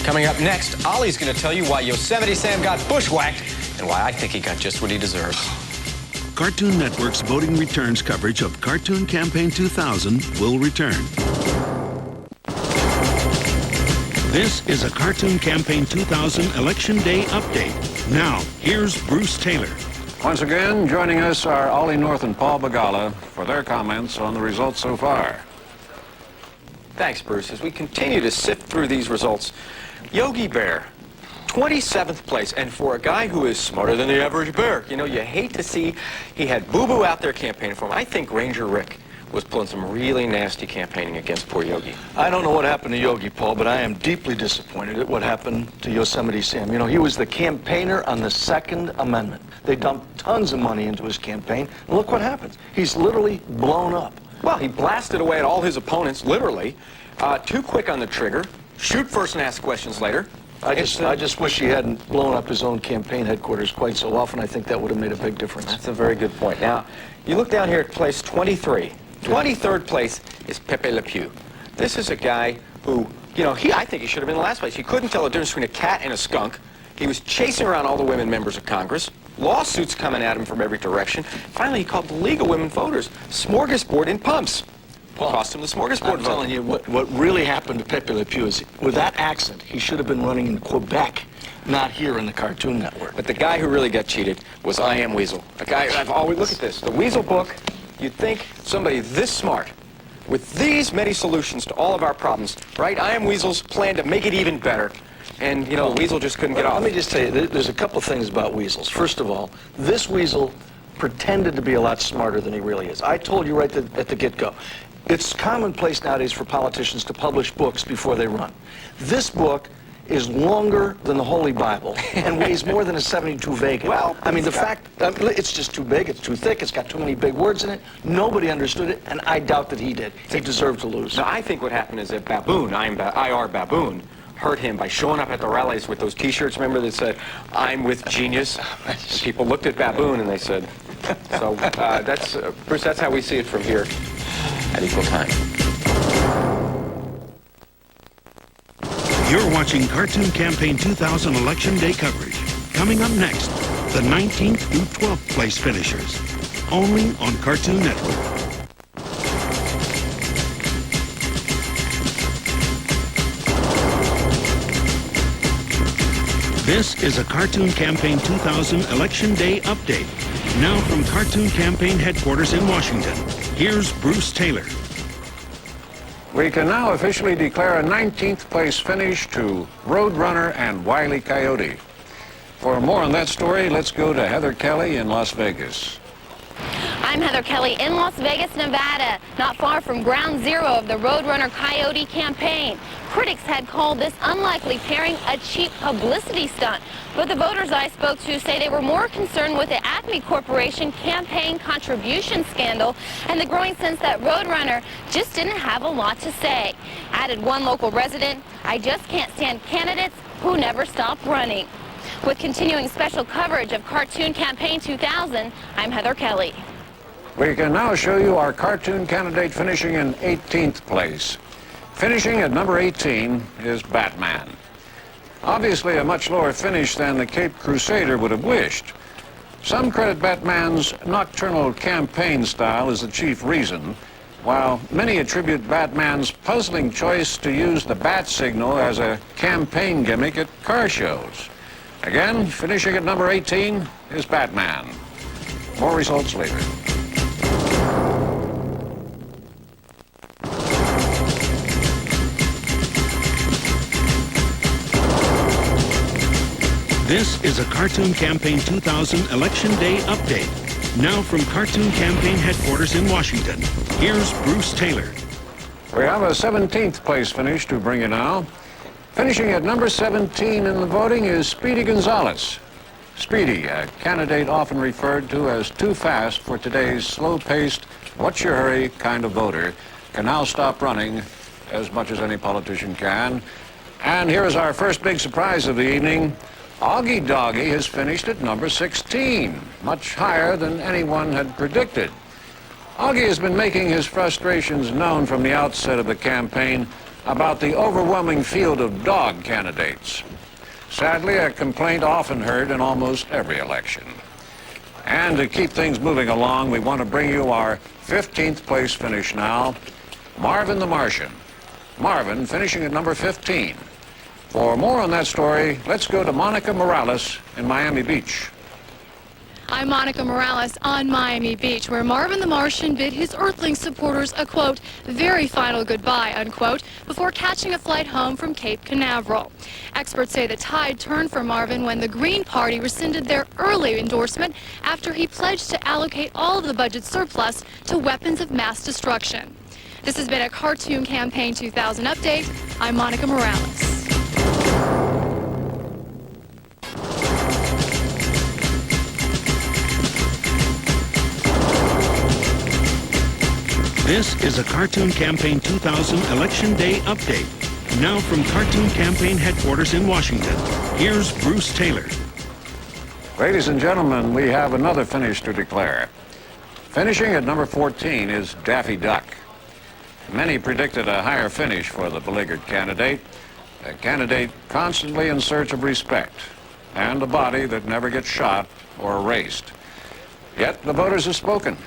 Coming up next, Ollie's going to tell you why Yosemite Sam got bushwhacked and why I think he got just what he deserves. Cartoon Network's voting returns coverage of Cartoon Campaign 2000 will return. This is a Cartoon Campaign 2000 Election Day update. Now, here's Bruce Taylor. Once again, joining us are Ollie North and Paul Begala for their comments on the results so far. Thanks, Bruce. As we continue to sift through these results, Yogi Bear, 27th place, and for a guy who is smarter than the average bear, you know, you hate to see he had Boo-Boo out there campaigning for him. I think Ranger Rick was pulling some really nasty campaigning against poor Yogi. I don't know what happened to Yogi, Paul, but I am deeply disappointed at what happened to Yosemite Sam. You know, he was the campaigner on the Second Amendment. They dumped tons of money into his campaign, and look what happens. He's literally blown up. Well, he blasted away at all his opponents, literally. Too quick on the trigger. Shoot first and ask questions later. I just wish he hadn't blown up his own campaign headquarters quite so often. I think that would have made a big difference. That's a very good point. Now, you look down here at place 23. 23rd place is Pepe Le Pew. This is a guy who, you know, I think he should have been in last place. He couldn't tell the difference between a cat and a skunk. He was chasing around all the women members of Congress. Lawsuits coming at him from every direction. Finally, he called the League of Women Voters smorgasbord in pumps. Well, cost him the smorgasbord I'm telling you, what really happened to Pepe Le Pew is, with that accent, he should have been running in Quebec, not here in the Cartoon Network. But the guy who really got cheated was I Am Weasel. A guy, I've always, look at this, the Weasel book. You'd think somebody this smart, with these many solutions to all of our problems, right? I Am Weasel's plan to make it even better. And, you know, the Weasel just couldn't get off. Let me just tell you, there's a couple things about Weasels. First of all, this Weasel pretended to be a lot smarter than he really is. I told you right at the get-go. It's commonplace nowadays for politicians to publish books before they run. This book is longer than the Holy Bible and weighs more than a 72 Vega. Well, I mean, the fact, it's just too big, it's too thick, it's got too many big words in it. Nobody understood it, and I doubt that he did. He deserved to lose. Now, I think what happened is that Baboon, IR Baboon, hurt him by showing up at the rallies with those T-shirts, remember, that said, I'm with genius? And people looked at Baboon and they said, so that's, Bruce, that's how we see it from here at Equal Time. You're watching Cartoon Campaign 2000 Election Day coverage. Coming up next, the 19th through 12th place finishers. Only on Cartoon Network. This is a Cartoon Campaign 2000 Election Day update. Now from Cartoon Campaign headquarters in Washington, here's Bruce Taylor. We can now officially declare a 19th place finish to Roadrunner and Wile E. Coyote. For more on that story, let's go to Heather Kelly in Las Vegas. I'm Heather Kelly in Las Vegas, Nevada, not far from ground zero of the Roadrunner Coyote campaign. Critics had called this unlikely pairing a cheap publicity stunt, but the voters I spoke to say they were more concerned with the Acme Corporation campaign contribution scandal and the growing sense that Roadrunner just didn't have a lot to say. Added one local resident, I just can't stand candidates who never stop running. With continuing special coverage of Cartoon Campaign 2000, I'm Heather Kelly. We can now show you our cartoon candidate finishing in 18th place. Finishing at number 18 is Batman. Obviously a much lower finish than the Cape Crusader would have wished. Some credit Batman's nocturnal campaign style as the chief reason, while many attribute Batman's puzzling choice to use the bat signal as a campaign gimmick at car shows. Again, finishing at number 18 is Batman. More results later. This is a Cartoon Campaign 2000 Election Day update. Now from Cartoon Campaign headquarters in Washington, here's Bruce Taylor. We have a 17th place finish to bring you now. Finishing at number 17 in the voting is Speedy Gonzalez. Speedy, a candidate often referred to as too fast for today's slow-paced, what's your hurry kind of voter, can now stop running as much as any politician can. And here is our first big surprise of the evening. Augie Doggy has finished at number 16, much higher than anyone had predicted. Augie has been making his frustrations known from the outset of the campaign about the overwhelming field of dog candidates. Sadly, a complaint often heard in almost every election. And to keep things moving along, we want to bring you our 15th place finish now, Marvin the Martian. Marvin finishing at number 15. For more on that story, let's go to Monica Morales in Miami Beach. I'm Monica Morales on Miami Beach, where Marvin the Martian bid his Earthling supporters a, quote, very final goodbye, unquote, before catching a flight home from Cape Canaveral. Experts say the tide turned for Marvin when the Green Party rescinded their early endorsement after he pledged to allocate all of the budget surplus to weapons of mass destruction. This has been a Cartoon Campaign 2000 update. I'm Monica Morales. This is a Cartoon Campaign 2000 Election Day update. Now from Cartoon Campaign headquarters in Washington, here's Bruce Taylor. Ladies and gentlemen, we have another finish to declare. Finishing at number 14 is Daffy Duck. Many predicted a higher finish for the beleaguered candidate, a candidate constantly in search of respect, and a body that never gets shot or erased. Yet the voters have spoken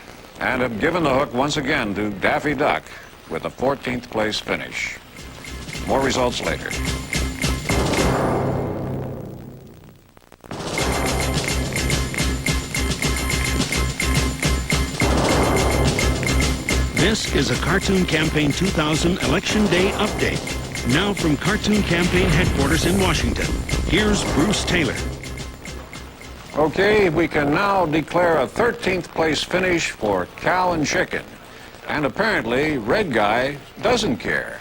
and have given the hook once again to Daffy Duck with a 14th place finish. More results later. This is a Cartoon Campaign 2000 Election Day update. Now from Cartoon Campaign headquarters in Washington, here's Bruce Taylor. Okay, we can now declare a 13th place finish for Cow and Chicken. And apparently, Red Guy doesn't care.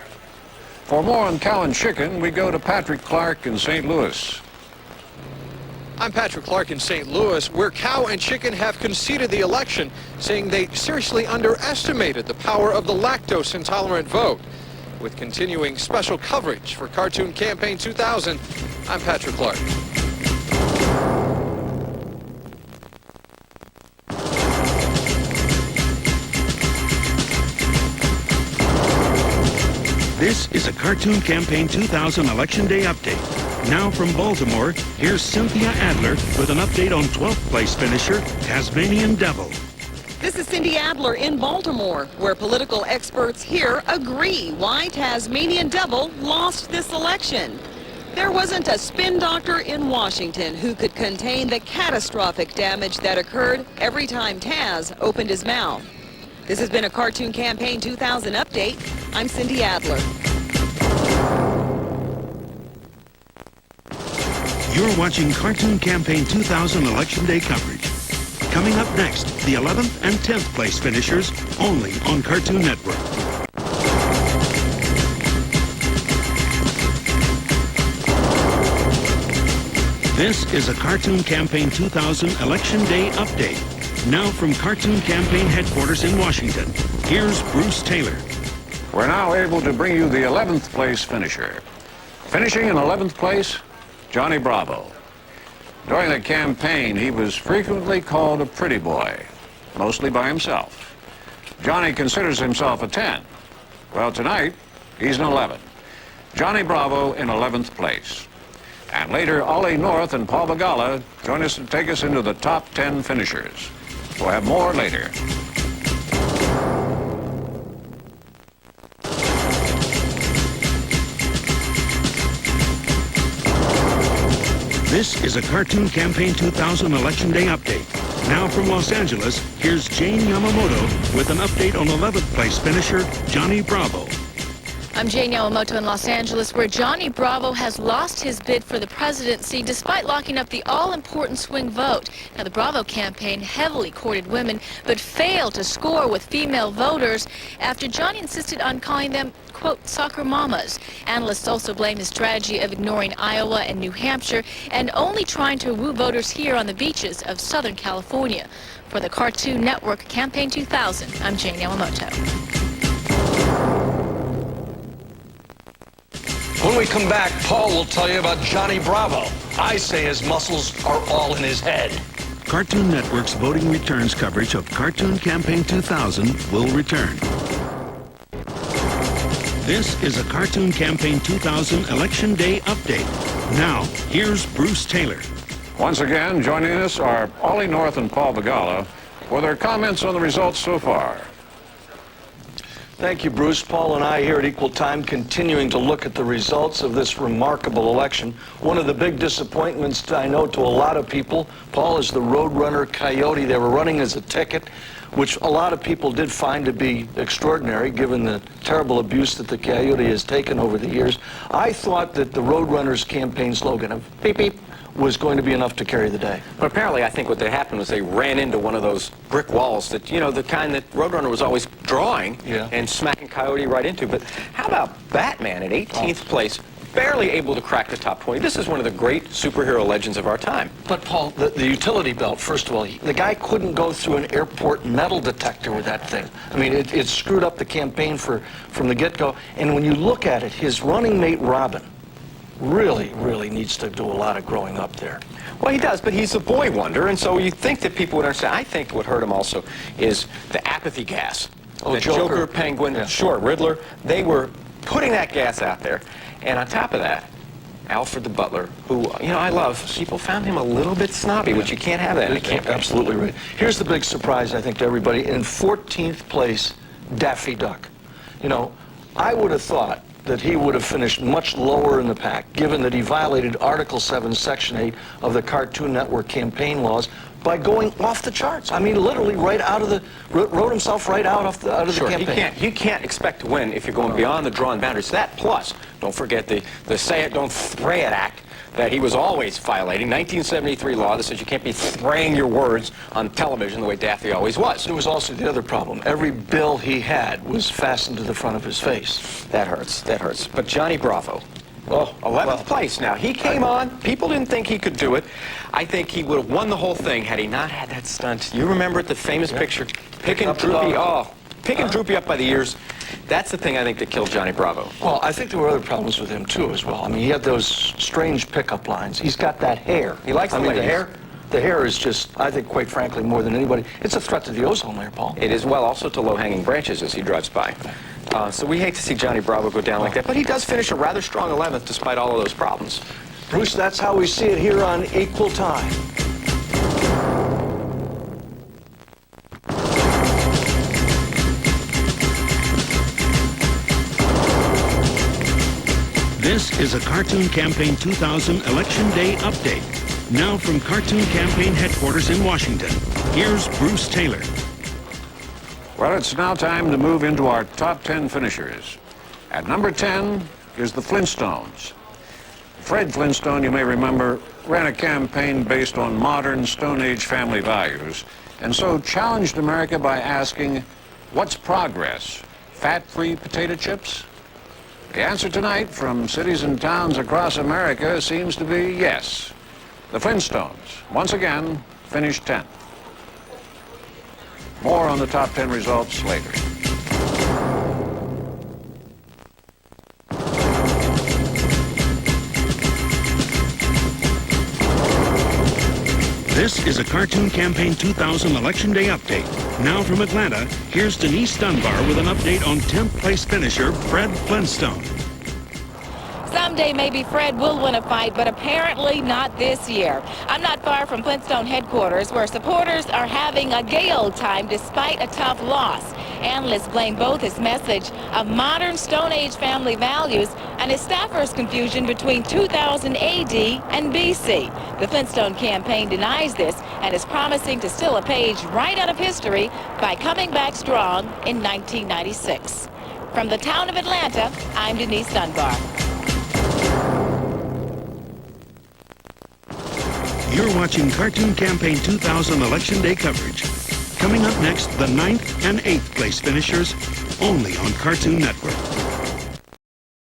For more on Cow and Chicken, we go to Patrick Clark in St. Louis. I'm Patrick Clark in St. Louis, where Cow and Chicken have conceded the election, saying they seriously underestimated the power of the lactose-intolerant vote. With continuing special coverage for Cartoon Campaign 2000, I'm Patrick Clark. This is a Cartoon Campaign 2000 Election Day update. Now from Baltimore, here's Cynthia Adler with an update on 12th place finisher, Tasmanian Devil. This is Cindy Adler in Baltimore, where political experts here agree why Tasmanian Devil lost this election. There wasn't a spin doctor in Washington who could contain the catastrophic damage that occurred every time Taz opened his mouth. This has been a Cartoon Campaign 2000 update. I'm Cindy Adler. You're watching Cartoon Campaign 2000 Election Day coverage. Coming up next, the 11th and 10th place finishers, only on Cartoon Network. This is a Cartoon Campaign 2000 Election Day update. Now from Cartoon Campaign headquarters in Washington, here's Bruce Taylor. We're now able to bring you the 11th place finisher. Finishing in 11th place, Johnny Bravo. During the campaign, he was frequently called a pretty boy, mostly by himself. Johnny considers himself a 10. Well, tonight, he's an 11. Johnny Bravo in 11th place. And later, Ollie North and Paul Bagala join us to take us into the top 10 finishers. We'll have more later. This is a Cartoon Campaign 2000 Election Day update. Now from Los Angeles, here's Jane Yamamoto with an update on 11th place finisher, Johnny Bravo. I'm Jane Yamamoto in Los Angeles, where Johnny Bravo has lost his bid for the presidency despite locking up the all-important swing vote. Now, the Bravo campaign heavily courted women, but failed to score with female voters after Johnny insisted on calling them, quote, soccer mamas. Analysts also blame his strategy of ignoring Iowa and New Hampshire and only trying to woo voters here on the beaches of Southern California. For the Cartoon Network Campaign 2000, I'm Jane Yamamoto. When we come back, Paul will tell you about Johnny Bravo. I say his muscles are all in his head. Cartoon Network's voting returns coverage of Cartoon Campaign 2000 will return. This is a Cartoon Campaign 2000 Election Day update. Now, here's Bruce Taylor. Once again, joining us are Ollie North and Paul Begala for their comments on the results so far. Thank you, Bruce. Paul and I here at Equal Time continuing to look at the results of this remarkable election. One of the big disappointments, I know, to a lot of people, Paul, is the Roadrunner Coyote. They were running as a ticket, which a lot of people did find to be extraordinary, given the terrible abuse that the Coyote has taken over the years. I thought that the Roadrunner's campaign slogan of beep beep was going to be enough to carry the day. But apparently, I think what happened was they ran into one of those brick walls that, you know, the kind that Roadrunner was always drawing and smacking Coyote right into. But how about Batman at 18th place, barely able to crack the top 20? This is one of the great superhero legends of our time. But, Paul, the utility belt, first of all, the guy couldn't go through an airport metal detector with that thing. I mean, it screwed up the campaign from the get-go. And when you look at it, his running mate, Robin, really needs to do a lot of growing up there. Well, he does, but he's a boy wonder, and so you think that people would understand. I think what hurt him also is the apathy gas. Oh, the Joker, Penguin, sure, Riddler, they were putting that gas out there. And on top of that, Alfred the Butler, who, you know, I love, people found him a little bit snobby, which you can't have that in a campaign. Absolutely right. Here's the big surprise, I think, to everybody. In 14th place, Daffy Duck. You know, I would have thought that he would have finished much lower in the pack, given that he violated Article 7, Section 8 of the Cartoon Network campaign laws by going off the charts. I mean, literally right out of the, wrote himself right out of the campaign. You can't expect to win if you're going beyond the drawn boundaries. That plus, don't forget the Say It, Don't Thray It Act that he was always violating, 1973 law that says you can't be thraying your words on television the way Daffy always was. There was also the other problem. Every bill he had was fastened to the front of his face. That hurts. But Johnny Bravo, well, 11th place now. He came on. People didn't think he could do it. I think he would have won the whole thing had he not had that stunt. You remember it, the famous picture, picking Droopy up by the ears. That's the thing I think that killed Johnny Bravo. Well, I think there were other problems with him, too, as well. I mean, he had those strange pickup lines. He's got that hair. He likes the ladies. The hair is just, I think, quite frankly, more than anybody. It's a threat to the ozone layer, Paul. It is, well, also to low-hanging branches as he drives by. So we hate to see Johnny Bravo go down like that, but he does finish a rather strong 11th despite all of those problems. Bruce, that's how we see it here on Equal Time. This is a Cartoon Campaign 2000 Election Day update. Now from Cartoon Campaign headquarters in Washington, here's Bruce Taylor. Well, it's now time to move into our top 10 finishers. At number 10 is the Flintstones. Fred Flintstone, you may remember, ran a campaign based on modern Stone Age family values, and so challenged America by asking, what's progress? Fat-free potato chips? The answer tonight from cities and towns across America seems to be yes. The Flintstones, once again, finished 10th. More on the top 10 results later. This is a Cartoon Campaign 2000 Election Day update. Now from Atlanta, here's Denise Dunbar with an update on 10th place finisher Fred Flintstone. Someday maybe Fred will win a fight, but apparently not this year. I'm not far from Flintstone headquarters, where supporters are having a gay old time despite a tough loss. Analysts blame both his message of modern Stone Age family values and his staffers' confusion between 2000 AD and BC. The Flintstone campaign denies this and is promising to steal a page right out of history by coming back strong in 1996. From the town of Atlanta, I'm Denise Dunbar. You're watching Cartoon Campaign 2000 Election Day coverage. Coming up next, the 9th and 8th place finishers, only on Cartoon Network.